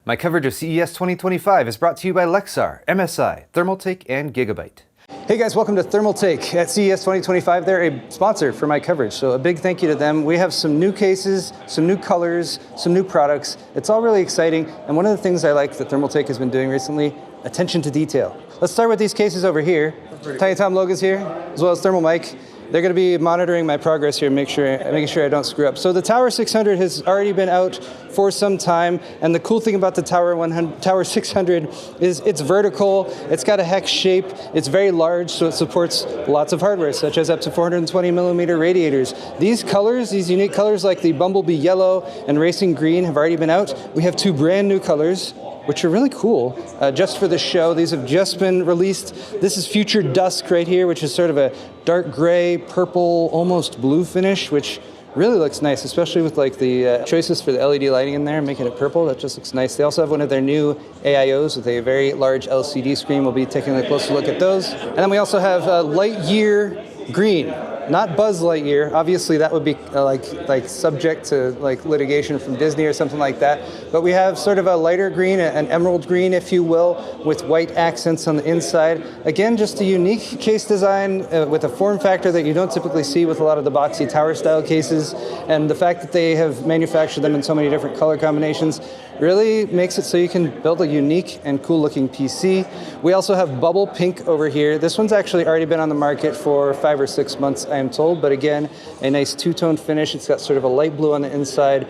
My coverage of CES 2025 is brought to you by Lexar, MSI, Thermaltake, and Gigabyte. Hey guys, welcome to Thermaltake at CES 2025. They're a sponsor for my coverage, so a big thank you to them. We have some new cases, some new colors, some new products. It's all really exciting, and one of the things I like that Thermaltake has been doing recently, attention to detail. Let's start with these cases over here. Tiny Tom logos here, as well as Thermal Mic. They're going to be monitoring my progress here, making sure I don't screw up. So the Tower 600 has already been out for some time, and the cool thing about the Tower 600 is it's vertical, it's got a hex shape, it's very large, so it supports lots of hardware, such as up to 420 millimeter radiators. These colors, these unique colors like the Bumblebee Yellow and Racing Green have already been out. We have two brand new colors, which are really cool, just for this show. These have just been released. This is Future Dusk right here, which is sort of a dark gray, purple, almost blue finish, which really looks nice, especially with like the choices for the LED lighting in there, making it purple. That just looks nice. They also have one of their new AIOs with a very large LCD screen. We'll be taking a closer look at those. And then we also have Lightyear Green. Not Buzz Lightyear. Obviously, that would be like subject to like litigation from Disney or something like that. But we have sort of a lighter green, an emerald green, if you will, with white accents on the inside. Again, just a unique case design with a form factor that you don't typically see with a lot of the boxy tower style cases. And the fact that they have manufactured them in so many different color combinations really makes it so you can build a unique and cool looking PC. We also have Bubble Pink over here. This one's actually already been on the market for 5 or 6 months, I am told, but again, a nice two-tone finish. It's got sort of a light blue on the inside,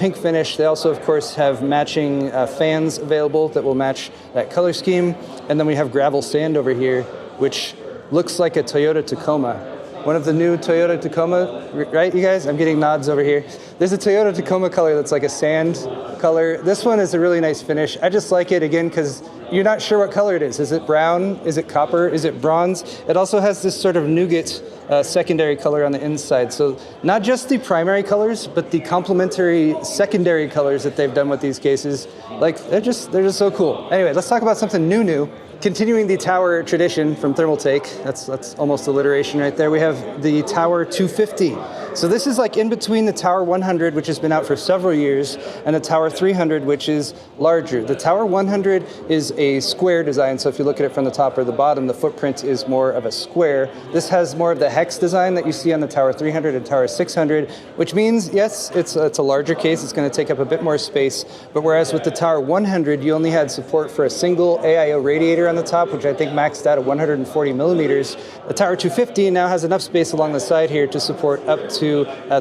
pink finish. They also, of course, have matching fans available that will match that color scheme. And then we have Gravel Sand over here, which looks like a Toyota Tacoma. One of the new Toyota Tacoma, right, you guys? I'm getting nods over here. There's a Toyota Tacoma color that's like a sand color. This one is a really nice finish. I just like it, again, because you're not sure what color it is. Is it brown? Is it copper? Is it bronze? It also has this sort of nougat secondary color on the inside. So not just the primary colors, but the complementary secondary colors that they've done with these cases. Like, they're just so cool. Anyway, let's talk about something new. Continuing the tower tradition from Thermaltake, that's almost alliteration right there, we have the Tower 250. So this is like in between the Tower 100, which has been out for several years, and the Tower 300, which is larger. The Tower 100 is a square design, so if you look at it from the top or the bottom, the footprint is more of a square. This has more of the hex design that you see on the Tower 300 and Tower 600, which means, yes, it's a larger case, it's going to take up a bit more space, but whereas with the Tower 100, you only had support for a single AIO radiator on the top, which I think maxed out at 140 millimeters. The Tower 250 now has enough space along the side here to support up to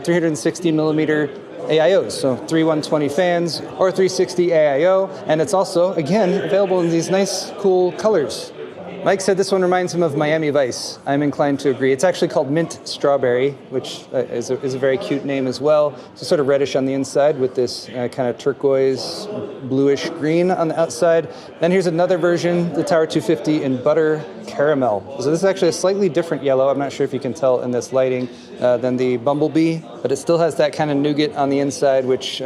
360 millimeter AIOs, so 120 fans or 360 AIO, and it's also, again, available in these nice, cool colors. Mike said this one reminds him of Miami Vice. I'm inclined to agree. It's actually called Mint Strawberry, which is a very cute name as well. So sort of reddish on the inside with this kind of turquoise, bluish green on the outside. Then here's another version, the Tower 250 in Butter Caramel. So this is actually a slightly different yellow. I'm not sure if you can tell in this lighting than the Bumblebee, but it still has that kind of nougat on the inside, which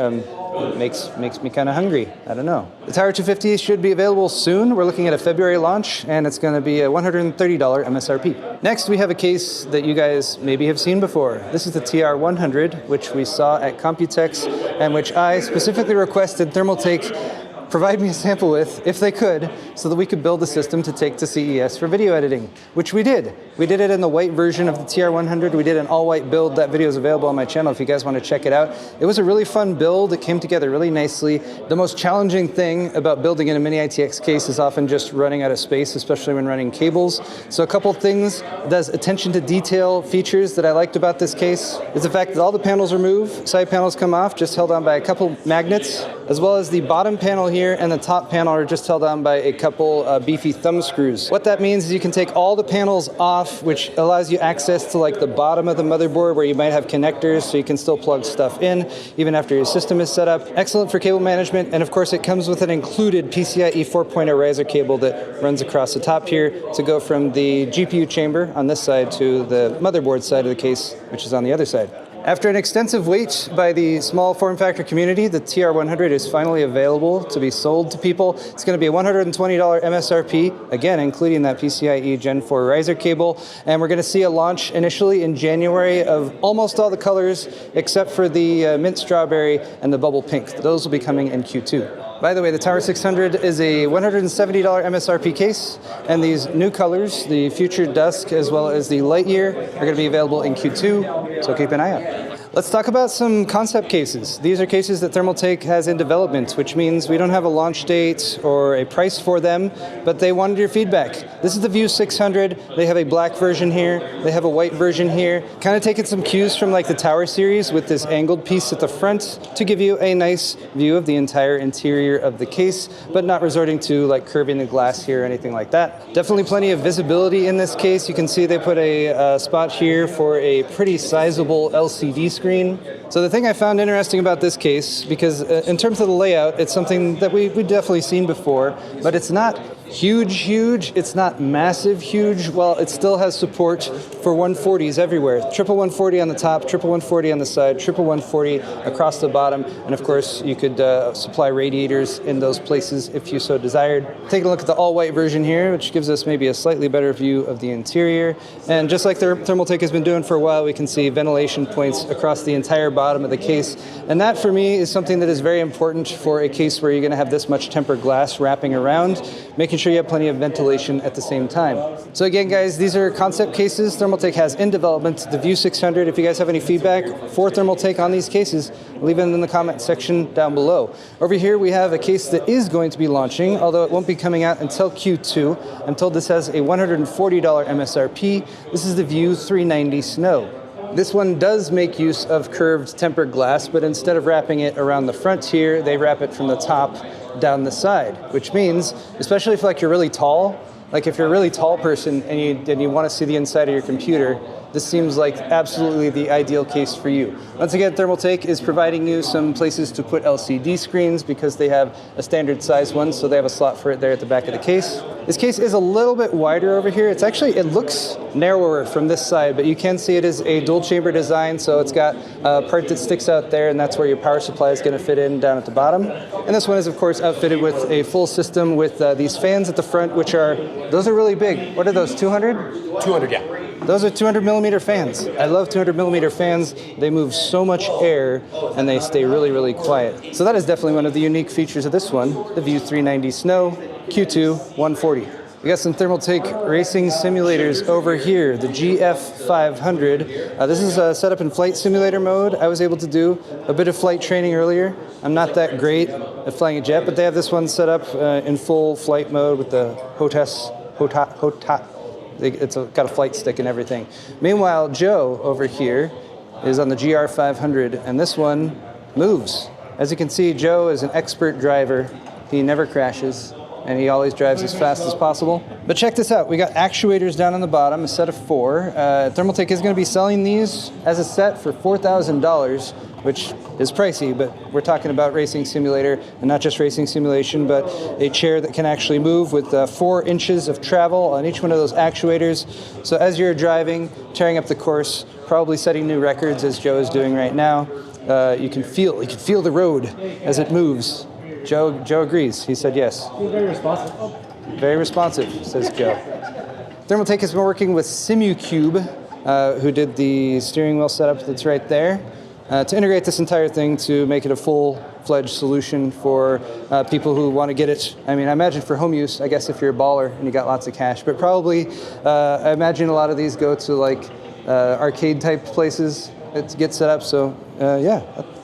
makes me kind of hungry. I don't know. The Tower 250 should be available soon. We're looking at a February launch, and it's going to be a $130 MSRP. Next, we have a case that you guys maybe have seen before. This is the TR100, which we saw at Computex, and which I specifically requested Thermaltake provide me a sample with, if they could, so that we could build a system to take to CES for video editing, which we did. We did it in the white version of the TR100. We did an all-white build. That video is available on my channel if you guys want to check it out. It was a really fun build. It came together really nicely. The most challenging thing about building in a mini ITX case is often just running out of space, especially when running cables. So a couple things, those attention to detail features that I liked about this case is the fact that all the panels are moved, side panels come off, just held on by a couple magnets, as well as the bottom panel here and the top panel are just held on by a couple beefy thumb screws. What that means is you can take all the panels off, which allows you access to like the bottom of the motherboard where you might have connectors, so you can still plug stuff in even after your system is set up. Excellent for cable management, and of course it comes with an included PCIe 4.0 riser cable that runs across the top here to go from the GPU chamber on this side to the motherboard side of the case, which is on the other side. After an extensive wait by the small form factor community, the TR100 is finally available to be sold to people. It's going to be a $120 MSRP, again, including that PCIe Gen 4 riser cable. And we're going to see a launch initially in January of almost all the colors, except for the Mint Strawberry and the Bubble Pink. Those will be coming in Q2. By the way, the Tower 600 is a $170 MSRP case, and these new colors, the Future Dusk as well as the Lightyear, are going to be available in Q2, so keep an eye out. Let's talk about some concept cases. These are cases that Thermaltake has in development, which means we don't have a launch date or a price for them, but they wanted your feedback. This is the View 600. They have a black version here. They have a white version here. Kind of taking some cues from like the Tower series with this angled piece at the front to give you a nice view of the entire interior of the case, but not resorting to like curving the glass here or anything like that. Definitely plenty of visibility in this case. You can see they put a spot here for a pretty sizable LCD screen. So the thing I found interesting about this case, because in terms of the layout, it's something that we've definitely seen before, but it's not huge, it's not massive huge. Well, it still has support for 140s everywhere. Triple 140 on the top, triple 140 on the side, triple 140 across the bottom, and of course you could supply radiators in those places if you so desired. Take a look at the all-white version here, which gives us maybe a slightly better view of the interior. And just like Thermaltake has been doing for a while, we can see ventilation points across the entire bottom of the case. And that for me is something that is very important for a case where you're going to have this much tempered glass wrapping around, making sure you have plenty of ventilation at the same time. So again, guys, these are concept cases Thermaltake has in development, the View 600. If you guys have any feedback for Thermaltake on these cases, leave it in the comment section down below. Over here, we have a case that is going to be launching, although it won't be coming out until Q2. I'm told this has a $140 MSRP. This is the View 390 Snow. This one does make use of curved tempered glass, but instead of wrapping it around the front here, they wrap it from the top down the side, which means, especially if like you're really tall, like if you're a really tall person and you want to see the inside of your computer, this seems like absolutely the ideal case for you. Once again, Thermaltake is providing you some places to put LCD screens because they have a standard size one, so they have a slot for it there at the back of the case. This case is a little bit wider over here. It looks narrower from this side, but you can see it is a dual chamber design, so it's got a part that sticks out there, and that's where your power supply is going to fit in down at the bottom. And this one is, of course, outfitted with a full system with these fans at the front, those are really big. What are those, 200? 200, yeah. Those are 200 millimeter fans. I love 200 millimeter fans. They move so much air and they stay really quiet. So that is definitely one of the unique features of this one, the View 390 Snow Q2 140. We got some Thermaltake racing simulators over here, the GF500. This is set up in flight simulator mode. I was able to do a bit of flight training earlier. I'm not that great at flying a jet, but they have this one set up in full flight mode with the HOTAS. It's got a flight stick and everything. Meanwhile, Joe over here is on the GR500, and this one moves. As you can see, Joe is an expert driver. He never crashes, and he always drives as fast as possible. But check this out. We got actuators down on the bottom, a set of 4. Thermaltake is going to be selling these as a set for $4,000, which is pricey, but we're talking about racing simulator, and not just racing simulation, but a chair that can actually move with 4 inches of travel on each one of those actuators. So as you're driving, tearing up the course, probably setting new records as Joe is doing right now, you can feel the road as it moves. Joe agrees. He said yes. You're very responsive. Very responsive, says Joe. Thermaltake has been working with SimuCube, who did the steering wheel setup that's right there, to integrate this entire thing to make it a full-fledged solution for people who want to get it. I mean, I imagine for home use, I guess if you're a baller and you got lots of cash, but probably I imagine a lot of these go to like arcade-type places to get set up, so yeah,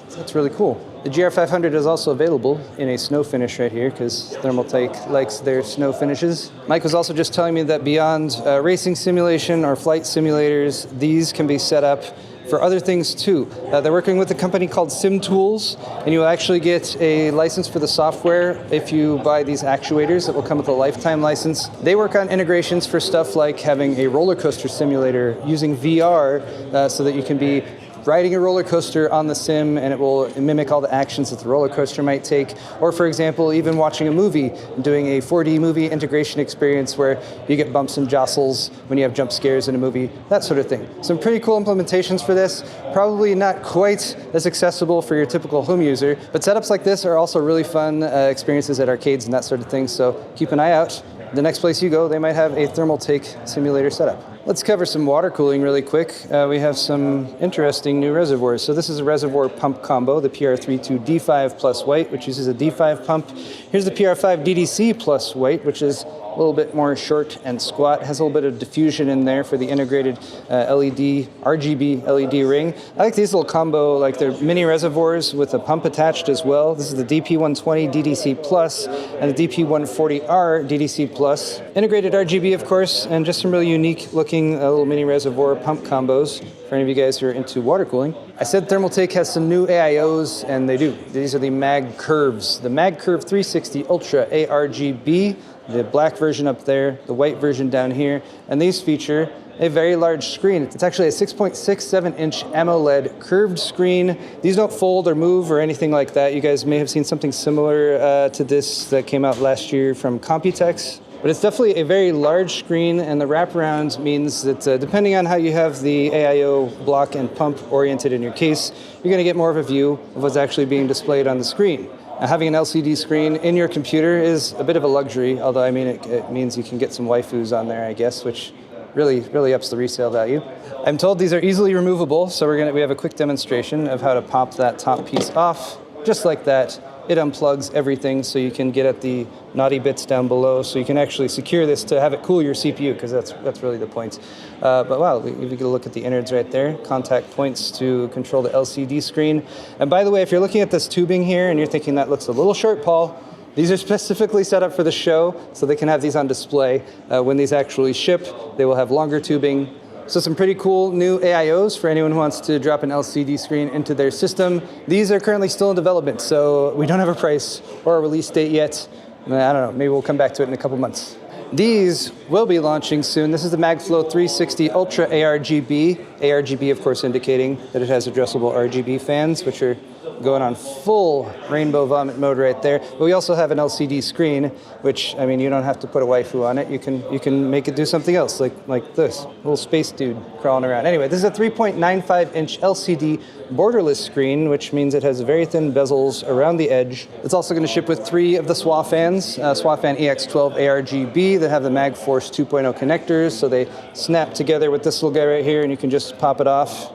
that's really cool. The GR500 is also available in a snow finish right here because Thermaltake likes their snow finishes. Mike was also just telling me that beyond racing simulation or flight simulators, these can be set up for other things too. They're working with a company called SimTools, and you'll actually get a license for the software if you buy these actuators that will come with a lifetime license. They work on integrations for stuff like having a roller coaster simulator using VR so that you can be riding a roller coaster on the sim and it will mimic all the actions that the roller coaster might take. Or for example, even watching a movie, doing a 4D movie integration experience where you get bumps and jostles when you have jump scares in a movie, that sort of thing. Some pretty cool implementations for this, probably not quite as accessible for your typical home user, but setups like this are also really fun experiences at arcades and that sort of thing, so keep an eye out. The next place you go, they might have a Thermaltake simulator setup. Let's cover some water cooling really quick. We have some interesting new reservoirs. So this is a reservoir pump combo, the PR32 D5 plus white, which uses a D5 pump. Here's the PR5 DDC plus white, which is a little bit more short and squat. Has a little bit of diffusion in there for the integrated LED, RGB LED ring. I like these little combo, like they're mini reservoirs with a pump attached as well. This is the DP120 DDC plus and the DP140R DDC plus. Integrated RGB, of course, and just some really unique looking little mini reservoir pump combos for any of you guys who are into water cooling. I said Thermaltake has some new AIOs, and they do. These are the MagCurves. The MagCurve 360 Ultra ARGB, the black version up there, the white version down here, and these feature a very large screen. It's actually a 6.67-inch AMOLED curved screen. These don't fold or move or anything like that. You guys may have seen something similar to this that came out last year from Computex. But it's definitely a very large screen, and the wraparound means that depending on how you have the AIO block and pump oriented in your case, you're going to get more of a view of what's actually being displayed on the screen. Now, having an LCD screen in your computer is a bit of a luxury, although I mean it means you can get some waifus on there, I guess, which really ups the resale value. I'm told these are easily removable, so we have a quick demonstration of how to pop that top piece off, just like that. It unplugs everything, so you can get at the naughty bits down below, so you can actually secure this to have it cool your CPU, because that's really the point. But wow, if you get a look at the innards right there, contact points to control the LCD screen. And by the way, if you're looking at this tubing here and you're thinking that looks a little short, Paul, these are specifically set up for the show, so they can have these on display. When these actually ship, they will have longer tubing. So some pretty cool new AIOs for anyone who wants to drop an LCD screen into their system. These are currently still in development, so we don't have a price or a release date yet. I don't know, maybe we'll come back to it in a couple months. These will be launching soon. This is the MagFloe 360 Ultra ARGB. ARGB, of course, indicating that it has addressable RGB fans, which are going on full rainbow vomit mode right there. But we also have an LCD screen, which, I mean, you don't have to put a waifu on it. You can make it do something else, like this little space dude crawling around. Anyway, this is a 3.95-inch LCD borderless screen, which means it has very thin bezels around the edge. It's also going to ship with 3 of the SWA fans, SWA fan EX12 ARGB that have the MagForce 2.0 connectors, so they snap together with this little guy right here, and you can just pop it off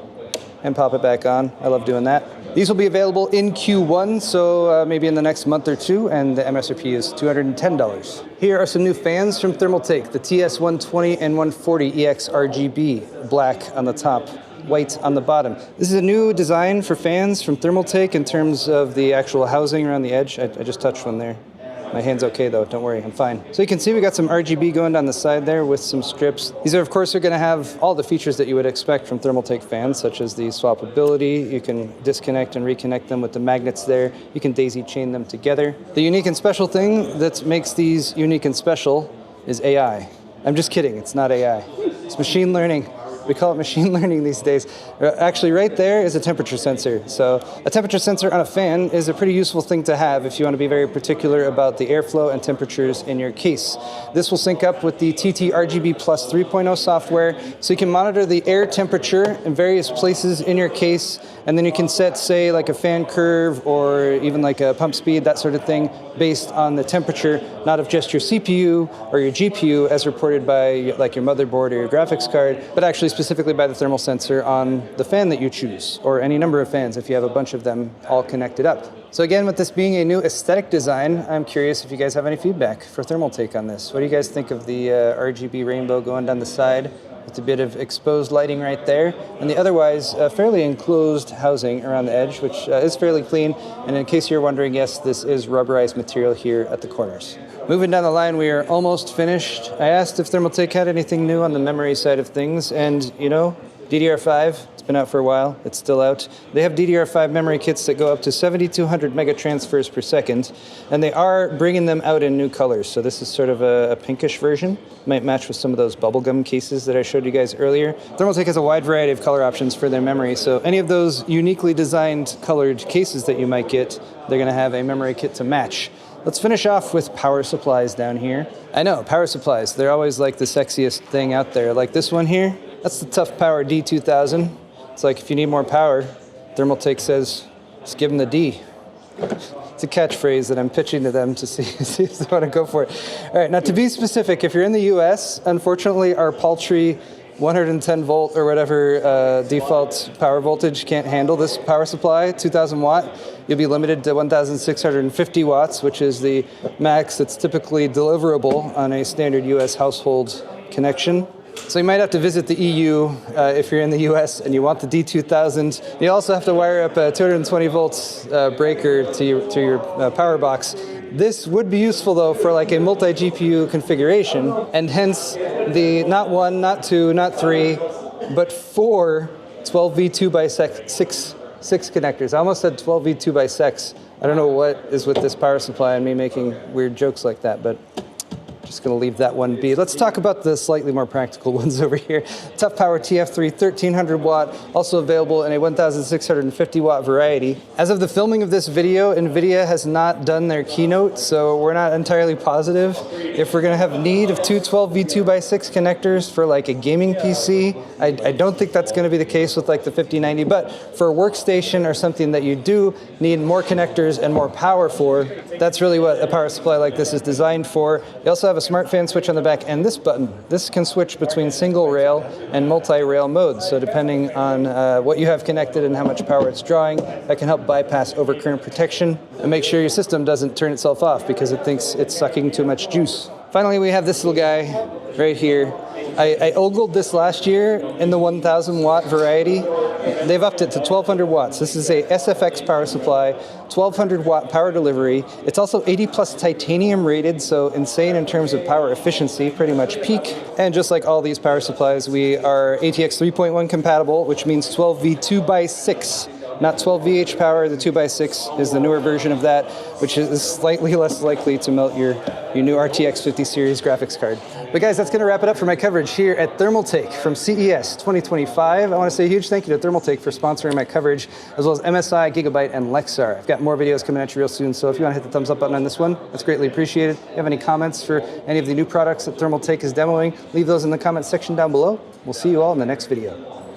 and pop it back on. I love doing that. These will be available in Q1, so maybe in the next month or two, and the MSRP is $210. Here are some new fans from Thermaltake, the TS120 and 140 EX RGB, black on the top, white on the bottom. This is a new design for fans from Thermaltake in terms of the actual housing around the edge. I just touched one there. My hand's okay though, don't worry, I'm fine. So you can see we got some RGB going down the side there with some strips. These are, of course, going to have all the features that you would expect from Thermaltake fans, such as the swappability. You can disconnect and reconnect them with the magnets there. You can daisy chain them together. The unique and special thing that makes these unique and special is AI. I'm just kidding, it's not AI. It's machine learning. We call it machine learning these days. Actually, right there is a temperature sensor. So a temperature sensor on a fan is a pretty useful thing to have if you want to be very particular about the airflow and temperatures in your case. This will sync up with the TT RGB Plus 3.0 software, so you can monitor the air temperature in various places in your case, and then you can set, say, like a fan curve or even like a pump speed, that sort of thing, based on the temperature, not of just your CPU or your GPU as reported by like your motherboard or your graphics card, but actually specifically by the thermal sensor on the fan that you choose, or any number of fans if you have a bunch of them all connected up. So again, with this being a new aesthetic design, I'm curious if you guys have any feedback for Thermaltake on this. What do you guys think of the RGB rainbow going down the side with a bit of exposed lighting right there, and the otherwise fairly enclosed housing around the edge, which is fairly clean. And in case you're wondering, yes, this is rubberized material here at the corners. Moving down the line, we are almost finished. I asked if Thermaltake had anything new on the memory side of things, and you know, DDR5, it's been out for a while, it's still out. They have DDR5 memory kits that go up to 7,200 mega transfers per second, and they are bringing them out in new colors. So this is sort of a pinkish version, might match with some of those bubblegum cases that I showed you guys earlier. Thermaltake has a wide variety of color options for their memory, so any of those uniquely designed colored cases that you might get, they're gonna have a memory kit to match. Let's finish off with power supplies down here. I know, power supplies, they're always like the sexiest thing out there. Like this one here, that's the Tough Power D2000. It's like if you need more power, Thermaltake says, just give them the D. It's a catchphrase that I'm pitching to them to see if they want to go for it. All right, now to be specific, if you're in the US, unfortunately our paltry 110 volt or whatever default power voltage can't handle this power supply, 2000 watt. You'll be limited to 1,650 watts, which is the max that's typically deliverable on a standard US household connection. So you might have to visit the EU if you're in the US and you want the D2000. You also have to wire up a 220 volts breaker to your power box. This would be useful though for like a multi-GPU configuration, and hence the not 1, not 2, not 3, but 4 12V2x6 connectors. I almost said 12V2x6. I don't know what is with this power supply and me making weird jokes like that, but just going to leave that one be. Let's talk about the slightly more practical ones over here. Tough Power TF3 1300 watt, also available in a 1,650 watt variety. As of the filming of this video, NVIDIA has not done their keynote, so we're not entirely positive if we're going to have need of two 12V2x6 connectors for like a gaming PC. I don't think that's going to be the case with like the 5090, but for a workstation or something that you do need more connectors and more power for, that's really what a power supply like this is designed for. You also have a smart fan switch on the back, and this button. This can switch between single rail and multi-rail modes. So depending on what you have connected and how much power it's drawing, that can help bypass overcurrent protection and make sure your system doesn't turn itself off because it thinks it's sucking too much juice. Finally, we have this little guy right here. I ogled this last year in the 1,000 watt variety. They've upped it to 1,200 watts. This is a SFX power supply, 1,200 watt power delivery. It's also 80 plus titanium rated, so insane in terms of power efficiency, pretty much peak. And just like all these power supplies, we are ATX 3.1 compatible, which means 12V2x6. Not 12VH power, the 2x6 is the newer version of that, which is slightly less likely to melt your new RTX 50 series graphics card. But guys, that's going to wrap it up for my coverage here at Thermaltake from CES 2025. I want to say a huge thank you to Thermaltake for sponsoring my coverage, as well as MSI, Gigabyte, and Lexar. I've got more videos coming at you real soon, so if you want to hit the thumbs up button on this one, that's greatly appreciated. If you have any comments for any of the new products that Thermaltake is demoing, leave those in the comments section down below. We'll see you all in the next video.